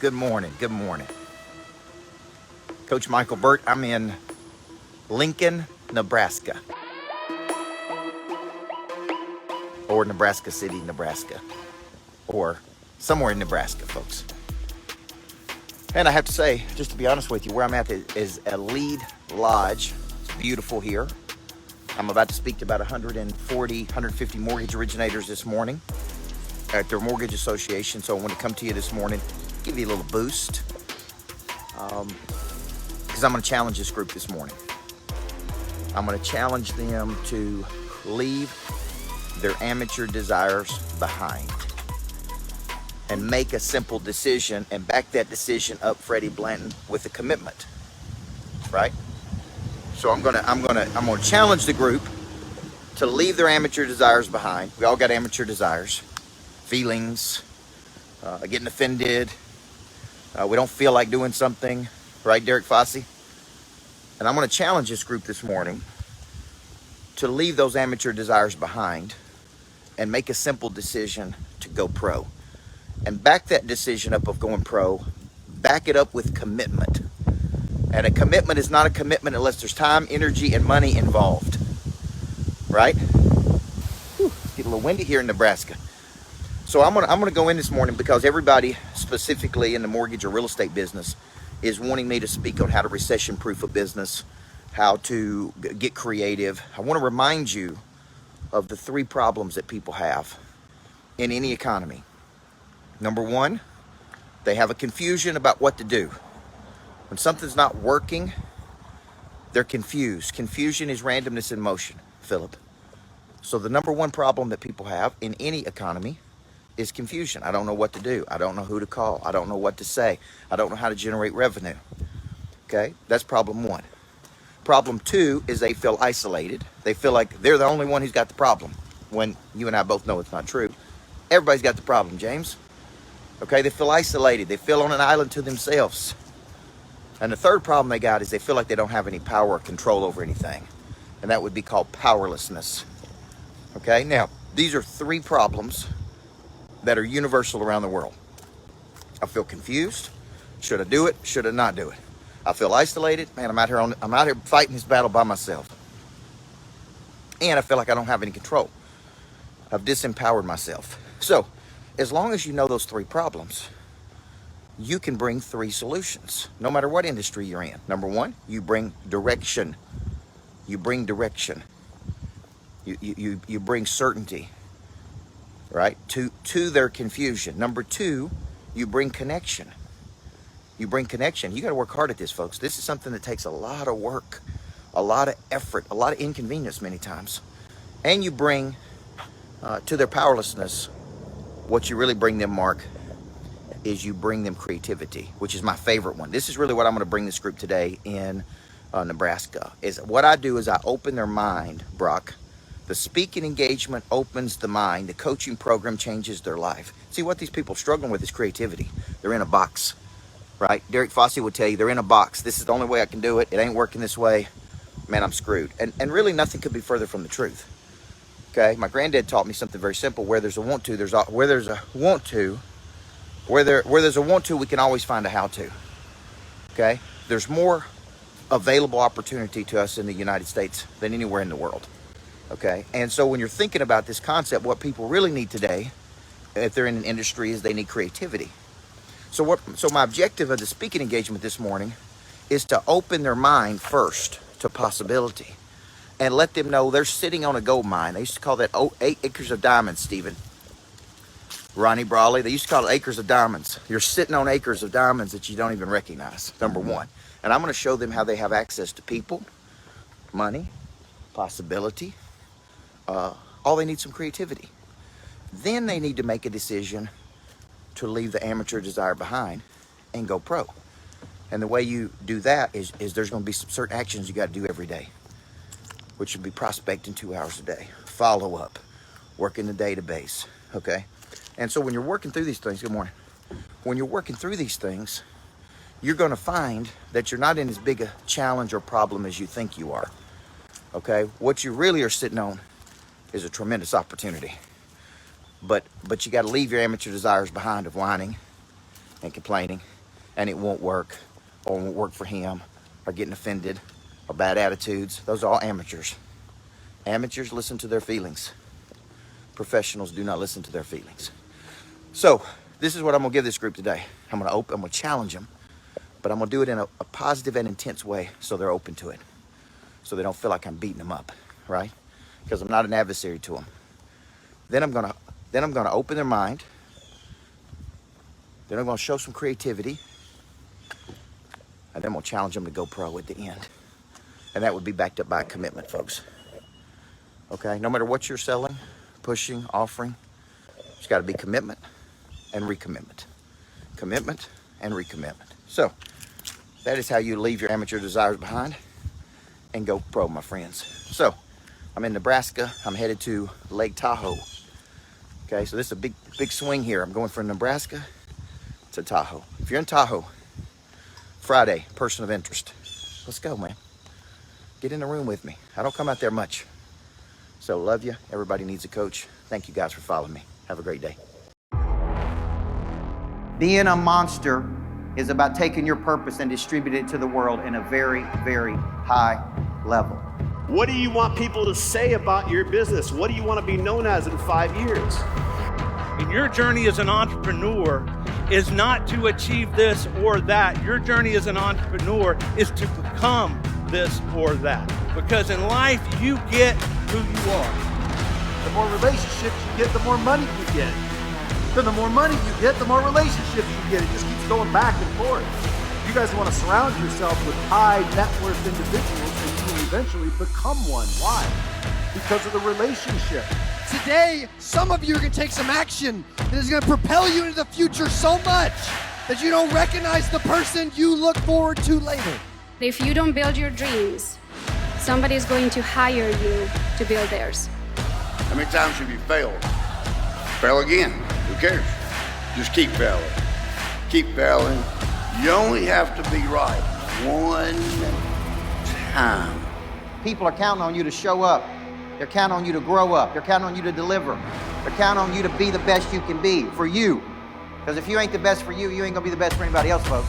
Good morning. Good morning. Coach Micheal Burt. I'm in Lincoln, Nebraska. Or Nebraska City, Nebraska. Or somewhere in Nebraska, folks. And I have to say, just to be honest with you, where I'm at is a lead lodge. It's beautiful here. I'm about to speak to about 140, 150 mortgage originators this morning at their mortgage association. So I want to come to you this morning, give you a little boost. Because I'm going to challenge this group this morning. I'm going to challenge them to leave their amateur desires behind and make a simple decision and back that decision up, Freddie Blanton, with a commitment, right? So I'm gonna challenge the group to leave their amateur desires behind. We all got amateur desires, feelings, getting offended. We don't feel like doing something, right, Derek Fossey? And I'm going to challenge this group this morning to leave those amateur desires behind and make a simple decision to go pro. And back that decision up of going pro, back it up with commitment. And a commitment is not a commitment unless there's time, energy, and money involved, right? Whew, it's getting a little windy here in Nebraska. So I'm gonna go in this morning because everybody, specifically in the mortgage or real estate business, is wanting me to speak on how to recession-proof a business, how to get creative. I want to remind you of the 3 problems that people have in any economy. Number 1, they have a confusion about what to do. When something's not working, they're confused. Confusion is randomness in motion, Philip. So the number 1 problem that people have in any economy is confusion. I don't know what to do. I don't know who to call. I don't know what to say. I don't know how to generate revenue. Okay, that's problem 1. Problem 2 is they feel isolated. They feel like they're the only one who's got the problem, when you and I both know it's not true. Everybody's got the problem, James. Okay, they feel isolated. They feel on an island to themselves. And the 3rd problem they got is they feel like they don't have any power or control over anything. And that would be called powerlessness. Okay, now, these are 3 problems that are universal around the world. I feel confused. Should I do it? Should I not do it? I feel isolated. Man, I'm out here fighting this battle by myself. And I feel like I don't have any control. I've disempowered myself. So, as long as you know those 3 problems, you can bring 3 solutions, no matter what industry you're in. Number 1, you bring direction. You bring direction. You bring certainty, right, to their confusion. Number 2, you bring connection. You bring connection. You got to work hard at this, folks. This is something that takes a lot of work, a lot of effort, a lot of inconvenience many times. And you bring to their powerlessness, what you really bring them, Mark, is you bring them creativity, which is my favorite one. This is really what I'm going to bring this group today in Nebraska. Is what I do is I open their mind, Brock. The speaking engagement opens the mind. The coaching program changes their life. See, what these people are struggling with is creativity. They're in a box, right? Derek Fossey would tell you, they're in a box. This is the only way I can do it. It ain't working this way. Man, I'm screwed. And really nothing could be further from the truth. Okay? My granddad taught me something very simple. Where there's a want to, where there's a want to, we can always find a how to. Okay? There's more available opportunity to us in the United States than anywhere in the world. Okay? And so when you're thinking about this concept, what people really need today, if they're in an industry, is they need creativity. So my objective of the speaking engagement this morning is to open their mind first to possibility and let them know they're sitting on a gold mine. They used to call that 8 acres of diamonds, Stephen. Ronnie Brawley, they used to call it acres of diamonds. You're sitting on acres of diamonds that you don't even recognize, number 1. And I'm going to show them how they have access to people, money, possibility. All they need some creativity. Then they need to make a decision to leave the amateur desire behind and go pro. And the way you do that is there's going to be some certain actions you got to do every day, which would be prospecting 2 hours a day, follow up, working the database, okay? And so when you're working through these things, good morning. When you're working through these things, you're going to find that you're not in as big a challenge or problem as you think you are, okay? What you really are sitting on is a tremendous opportunity. But you got to leave your amateur desires behind of whining and complaining, and it won't work, or it won't work for him, or getting offended, or bad attitudes. Those are all amateurs. Amateurs listen to their feelings. Professionals do not listen to their feelings. So this is what I'm gonna give this group today. I'm gonna challenge them, but I'm gonna do it in a positive and intense way so they're open to it, so they don't feel like I'm beating them up, right? Because I'm not an adversary to them. Then I'm gonna open their mind. Then I'm gonna show some creativity, and then I'm gonna challenge them to go pro at the end. And that would be backed up by a commitment, folks. Okay, no matter what you're selling, pushing, offering, there's gotta be commitment and recommitment. Commitment and recommitment. So, that is how you leave your amateur desires behind and go pro, my friends. So, I'm in Nebraska. I'm headed to Lake Tahoe. Okay, so this is a big swing here. I'm going from Nebraska to Tahoe. If you're in Tahoe, Friday, person of interest. Let's go, man. Get in the room with me. I don't come out there much. So, love you. Everybody needs a coach. Thank you guys for following me. Have a great day. Being a monster is about taking your purpose and distributing it to the world in a very, very high level. What do you want people to say about your business? What do you want to be known as in 5 years? And your journey as an entrepreneur is not to achieve this or that. Your journey as an entrepreneur is to become this or that. Because in life, you get who you are. The more relationships you get, the more money you get. Then the more money you get, the more relationships you get. It just keeps going back and forth. You guys want to surround yourself with high net worth individuals, and you will eventually become one. Why? Because of the relationship. Today, some of you are going to take some action that is going to propel you into the future so much that you don't recognize the person you look forward to later. If you don't build your dreams, somebody is going to hire you to build theirs. How many times have you failed? Fail again. Who cares? Just keep failing. Keep failing. You only have to be right one time. People are counting on you to show up. They're counting on you to grow up. They're counting on you to deliver. They're counting on you to be the best you can be for you. Because if you ain't the best for you, you ain't gonna be the best for anybody else, folks.